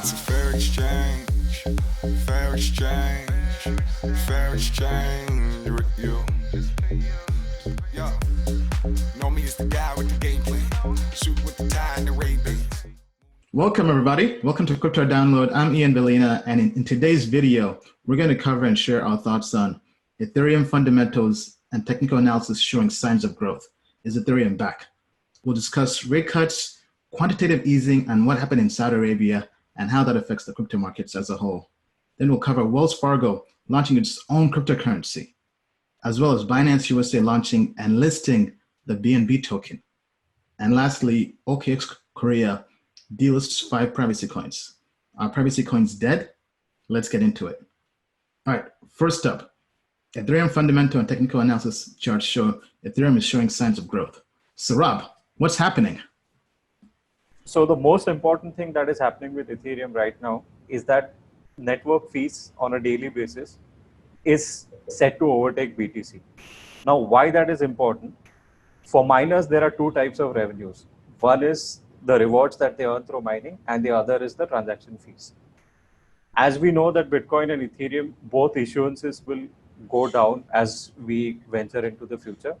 It's a fair exchange, fair exchange, fair exchange with you. Yo, know me as the guy with the game plan, shoot with the tie and the Ray-Bans. Welcome, everybody. Welcome to Crypto Download. I'm Ian Bellina, and in today's video, we're going to cover and share our thoughts on Ethereum fundamentals and technical analysis showing signs of growth. Is Ethereum back? We'll discuss rate cuts, quantitative easing, and what happened in Saudi Arabia and how that affects the crypto markets as a whole. Then we'll cover Wells Fargo launching its own cryptocurrency, as well as Binance USA launching and listing the BNB token. And lastly, OKX Korea delists 5 privacy coins. Are privacy coins dead? Let's get into it. All right, first up, Ethereum fundamental and technical analysis charts show Ethereum is showing signs of growth. So Rob, what's happening? So the most important thing that is happening with Ethereum right now is that network fees on a daily basis is set to overtake BTC. Now, why that is important? For miners, there are 2 types of revenues. One is the rewards that they earn through mining, and the other is the transaction fees. As we know that Bitcoin and Ethereum, both issuances will go down as we venture into the future.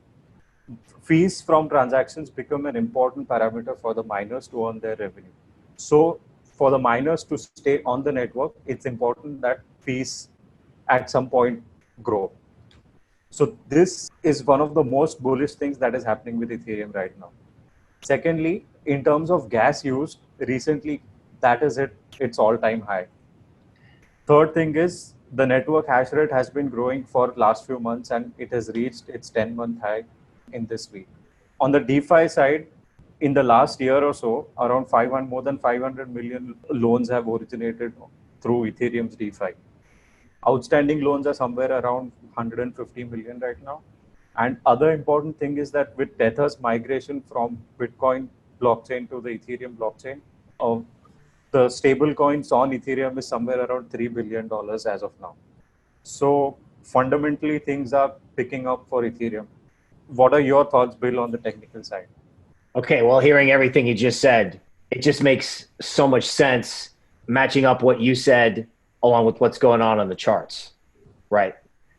Fees from transactions become an important parameter for the miners to earn their revenue. So for the miners to stay on the network, it's important that fees at some point grow. So this is one of the most bullish things that is happening with Ethereum right now. Secondly, in terms of gas used, recently that is at its all-time high. Third thing is the network hash rate has been growing for last few months and it has reached its 10-month high in this week. On the DeFi side, in the last year or so, more than 500 million loans have originated through Ethereum's DeFi. Outstanding loans are somewhere around 150 million right now. And other important thing is that with Tether's migration from Bitcoin blockchain to the Ethereum blockchain, the stable coins on Ethereum is somewhere around $3 billion as of now. So fundamentally, things are picking up for Ethereum. What are your thoughts, Bill, on the technical side? Okay, well, hearing everything you just said, it just makes so much sense matching up what you said along with what's going on the charts, right?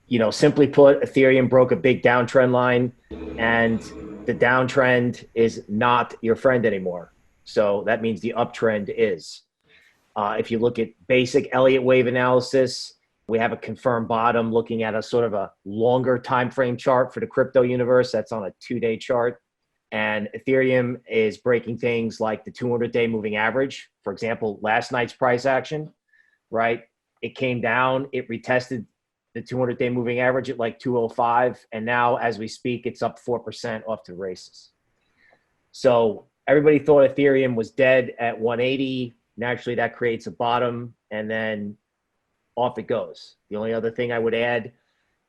You know, simply put, Ethereum broke a big downtrend line and the downtrend is not your friend anymore. So that means the uptrend is. If you look at basic Elliott wave analysis, we have a confirmed bottom looking at a sort of a longer time frame chart for the crypto universe. That's on a 2-day chart. And Ethereum is breaking things like the 200-day moving average. For example, last night's price action, right? It came down, it retested the 200-day moving average at like 205. And now as we speak, it's up 4% off to the races. So everybody thought Ethereum was dead at 180. Naturally, that creates a bottom and then off it goes. The only other thing I would add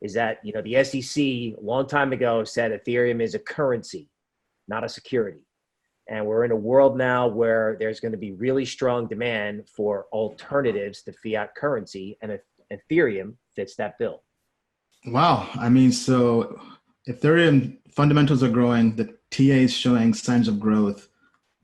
is that, you know, the SEC a long time ago said Ethereum is a currency, not a security. And we're in a world now where there's going to be really strong demand for alternatives to fiat currency, and Ethereum fits that bill. Wow. I mean, so Ethereum fundamentals are growing, the TA is showing signs of growth.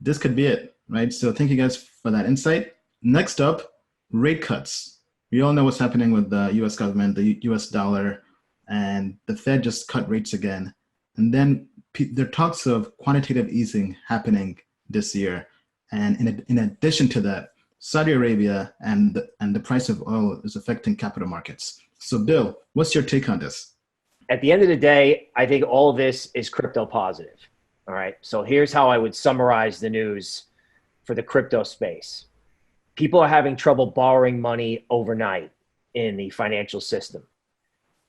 This could be it, right? So thank you guys for that insight. Next up, rate cuts. We all know what's happening with the US government, the US dollar, and the Fed just cut rates again. And then there are talks of quantitative easing happening this year. And in addition to that, Saudi Arabia and the price of oil is affecting capital markets. So Bill, what's your take on this? At the end of the day, I think all of this is crypto positive. All right. So here's how I would summarize the news for the crypto space. People are having trouble borrowing money overnight in the financial system.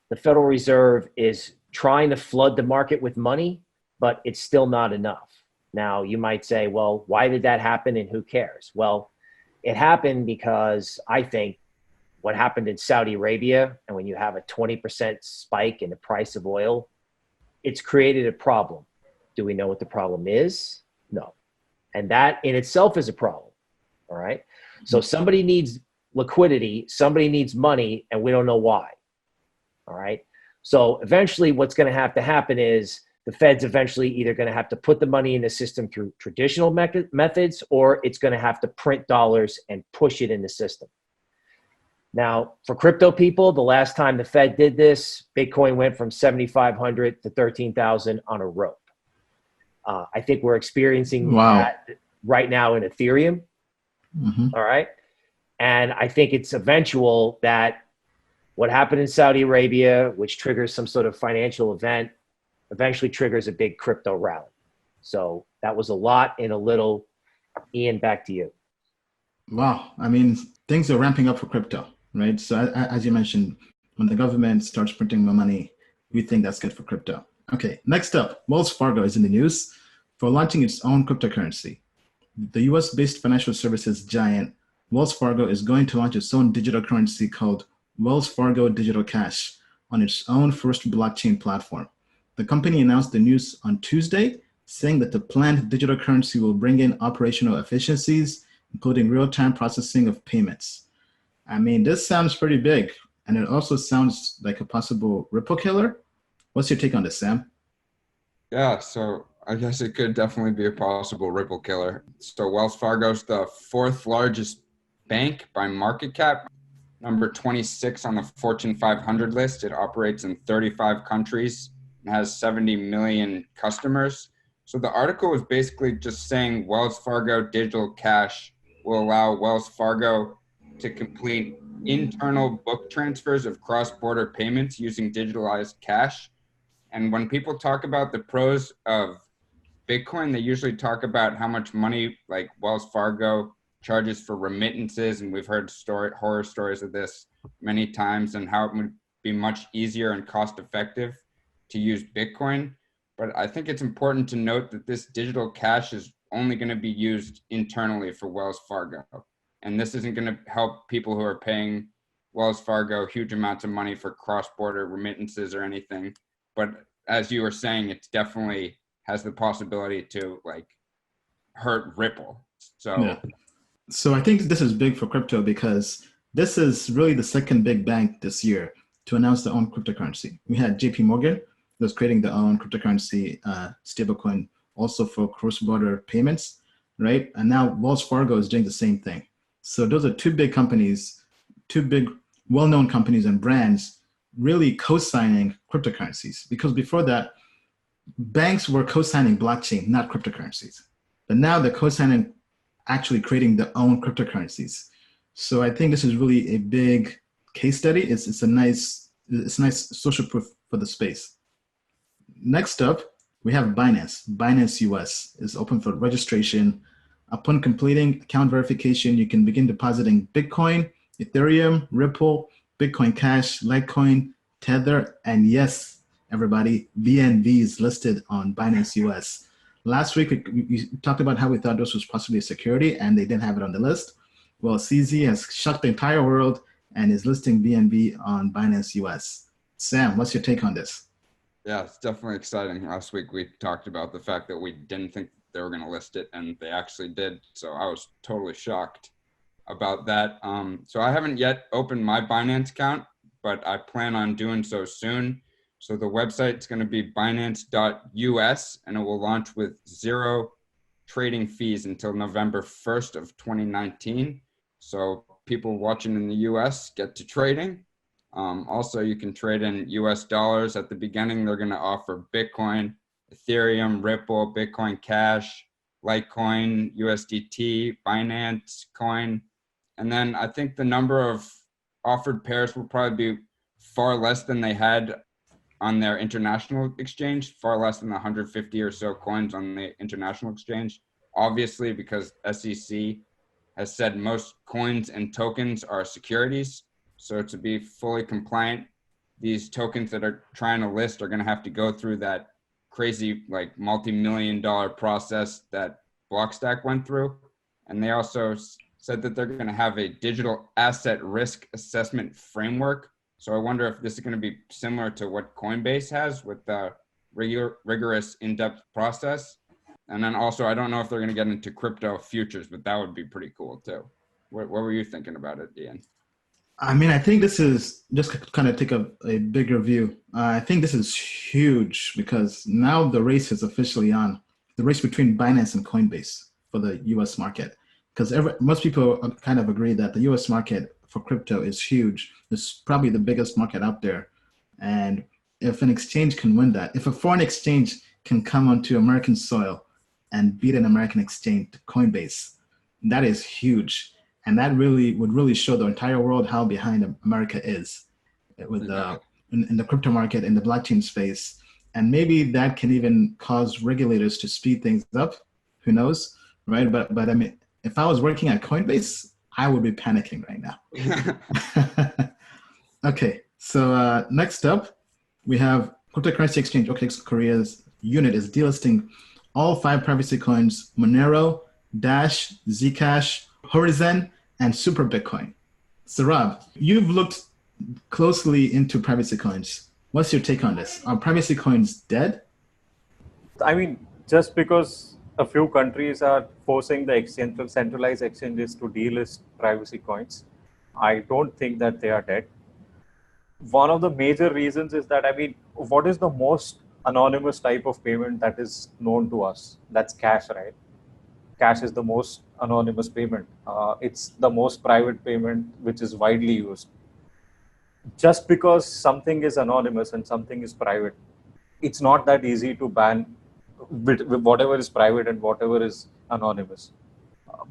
The Federal Reserve is trying to flood the market with money, but it's still not enough. Now, you might say, well, why did that happen and who cares? Well, it happened because I think what happened in Saudi Arabia, and when you have a 20% spike in the price of oil, it's created a problem. Do we know what the problem is? No. And that in itself is a problem. All right. So somebody needs liquidity, somebody needs money, and we don't know why. All right. So eventually what's going to happen is the Fed's eventually either going to have to put the money in the system through traditional methods, or it's going to have to print dollars and push it in the system. Now, for crypto people, the last time the Fed did this, Bitcoin went from 7,500 to 13,000 on a rope. I think we're experiencing that right now in Ethereum. All right. And I think it's eventual that what happened in Saudi Arabia, which triggers some sort of financial event, eventually triggers a big crypto rally. So that was a lot in a little. Ian, back to you. Wow. I mean, things are ramping up for crypto, right? So as you mentioned, when the government starts printing more money, we think that's good for crypto. Okay, next up, Wells Fargo is in the news for launching its own cryptocurrency. The US-based financial services giant Wells Fargo is going to launch its own digital currency called Wells Fargo Digital Cash on its own first blockchain platform. The company announced the news on Tuesday, saying that the planned digital currency will bring in operational efficiencies, including real-time processing of payments. I mean, this sounds pretty big, and it also sounds like a possible Ripple killer. What's your take on this, Sam? Yeah, so I guess it could definitely be a possible Ripple killer. So Wells Fargo's the fourth largest bank by market cap, number 26 on the Fortune 500 list. It operates in 35 countries and has 70 million customers. So the article was basically just saying Wells Fargo Digital Cash will allow Wells Fargo to complete internal book transfers of cross-border payments using digitalized cash. And when people talk about the pros of Bitcoin, they usually talk about how much money like Wells Fargo charges for remittances. And we've heard horror stories of this many times, and how it would be much easier and cost effective to use Bitcoin. But I think it's important to note that this digital cash is only going to be used internally for Wells Fargo. And this isn't going to help people who are paying Wells Fargo huge amounts of money for cross-border remittances or anything. But as you were saying, it definitely has the possibility to like hurt Ripple. So I think this is big for crypto because this is really the second big bank this year to announce their own cryptocurrency. We had JP Morgan that's creating their own cryptocurrency stablecoin also for cross-border payments, right? And now Wells Fargo is doing the same thing. So those are two big companies, two big well-known companies and brands really co-signing cryptocurrencies, because before that, banks were co-signing blockchain, not cryptocurrencies. But now they're co-signing actually creating their own cryptocurrencies. So I think this is really a big case study. It's a nice social proof for the space. Next up, we have Binance. Binance US is open for registration. Upon completing account verification, you can begin depositing Bitcoin, Ethereum, Ripple, Bitcoin Cash, Litecoin, Tether, and yes, everybody, BNB is listed on Binance US. Last week, we talked about how we thought this was possibly a security and they didn't have it on the list. Well, CZ has shocked the entire world and is listing BNB on Binance US. Sam, what's your take on this? Yeah, it's definitely exciting. Last week, we talked about the fact that we didn't think they were going to list it, and they actually did. So I was totally shocked about that. So I haven't yet opened my Binance account, but I plan on doing so soon. So the website's going to be binance.us, and it will launch with 0 trading fees until November 1st of 2019. So people watching in the US get to trading. Also, you can trade in US dollars. At the beginning, they're going to offer Bitcoin, Ethereum, Ripple, Bitcoin Cash, Litecoin, USDT, Binance Coin. And then I think the number of offered pairs will probably be far less than they had on their international exchange, far less than the 150 or so coins on the international exchange. Obviously, because SEC has said most coins and tokens are securities. So to be fully compliant, these tokens that are trying to list are going to have to go through that crazy, like multi-million-dollar process that Blockstack went through. And they also said that they're going to have a digital asset risk assessment framework. So I wonder if this is going to be similar to what Coinbase has with the rigorous in-depth process. And then also, I don't know if they're going to get into crypto futures, but that would be pretty cool too. What were you thinking about it, Ian? I mean, I think this is just to kind of take a bigger view. I think this is huge because now the race is officially on, the race between Binance and Coinbase for the US market. Because most people kind of agree that the US market for crypto is huge. It's probably the biggest market out there. And if an exchange can win that, if a foreign exchange can come onto American soil and beat an American exchange, Coinbase, that is huge. And that really would really show the entire world how behind America is with in the crypto market, in the blockchain space. And maybe that can even cause regulators to speed things up. Who knows, right? But I mean, if I was working at Coinbase, I would be panicking right now. Okay, so next up, we have cryptocurrency exchange OKX Korea's unit is delisting all 5 privacy coins: Monero, Dash, Zcash, Horizon, and Super Bitcoin. So Rob, you've looked closely into privacy coins. What's your take on this? Are privacy coins dead? I mean, just because a few countries are forcing the centralized exchanges to delist privacy coins, I don't think that they are dead. One of the major reasons is that, I mean, what is the most anonymous type of payment that is known to us? That's cash, right? Cash is the most anonymous payment. It's the most private payment which is widely used. Just because something is anonymous and something is private, it's not that easy to ban whatever is private and whatever is anonymous.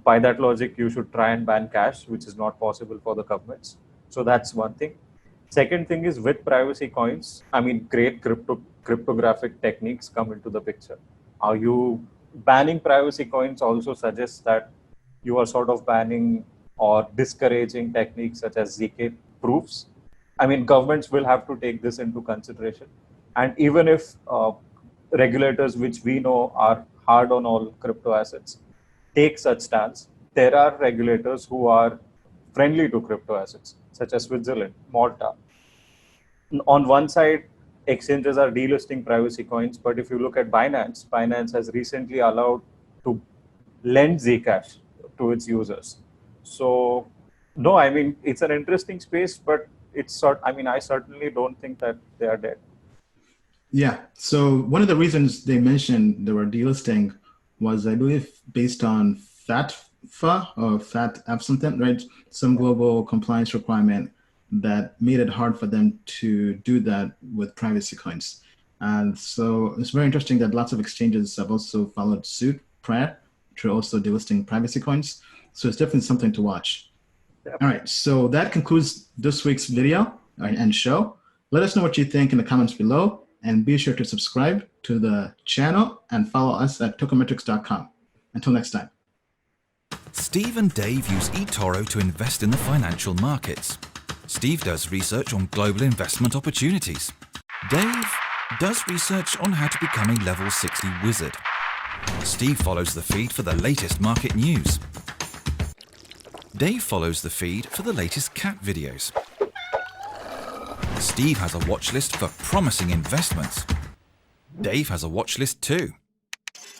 By that logic, you should try and ban cash, which is not possible for the governments. So that's one thing. Second thing is, with privacy coins, I mean, great cryptographic techniques come into the picture. Are you banning privacy coins also suggests that you are sort of banning or discouraging techniques such as ZK proofs. I mean, governments will have to take this into consideration. And even if regulators, which we know are hard on all crypto assets, take such stance, there are regulators who are friendly to crypto assets, such as Switzerland, Malta. On one side, exchanges are delisting privacy coins, but if you look at Binance, Binance has recently allowed to lend Zcash to its users. So, no, I mean, it's an interesting space, but I certainly don't think that they are dead. Yeah. So one of the reasons they mentioned they were delisting was, I believe, based on FATFA or FATF something, right? Some global compliance requirement that made it hard for them to do that with privacy coins. And so it's very interesting that lots of exchanges have also followed suit prior to also delisting privacy coins. So it's definitely something to watch. Yep. All right, so that concludes this week's video and show. Let us know what you think in the comments below, and be sure to subscribe to the channel and follow us at tokenmetrics.com. Until next time. Steve and Dave use eToro to invest in the financial markets. Steve does research on global investment opportunities. Dave does research on how to become a level 60 wizard. Steve follows the feed for the latest market news. Dave follows the feed for the latest cat videos. Steve has a watch list for promising investments. Dave has a watch list too.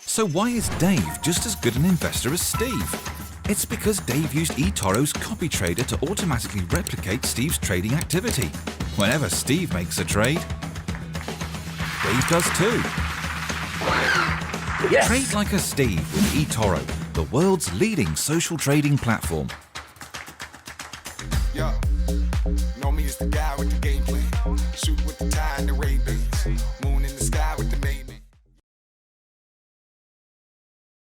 So why is Dave just as good an investor as Steve? It's because Dave used eToro's copy trader to automatically replicate Steve's trading activity. Whenever Steve makes a trade, Dave does too. Yes. Trade like a Steve with eToro, the world's leading social trading platform. Yo, know me as the guy with the game plan. Shoot with the tie and the Ray-Bans.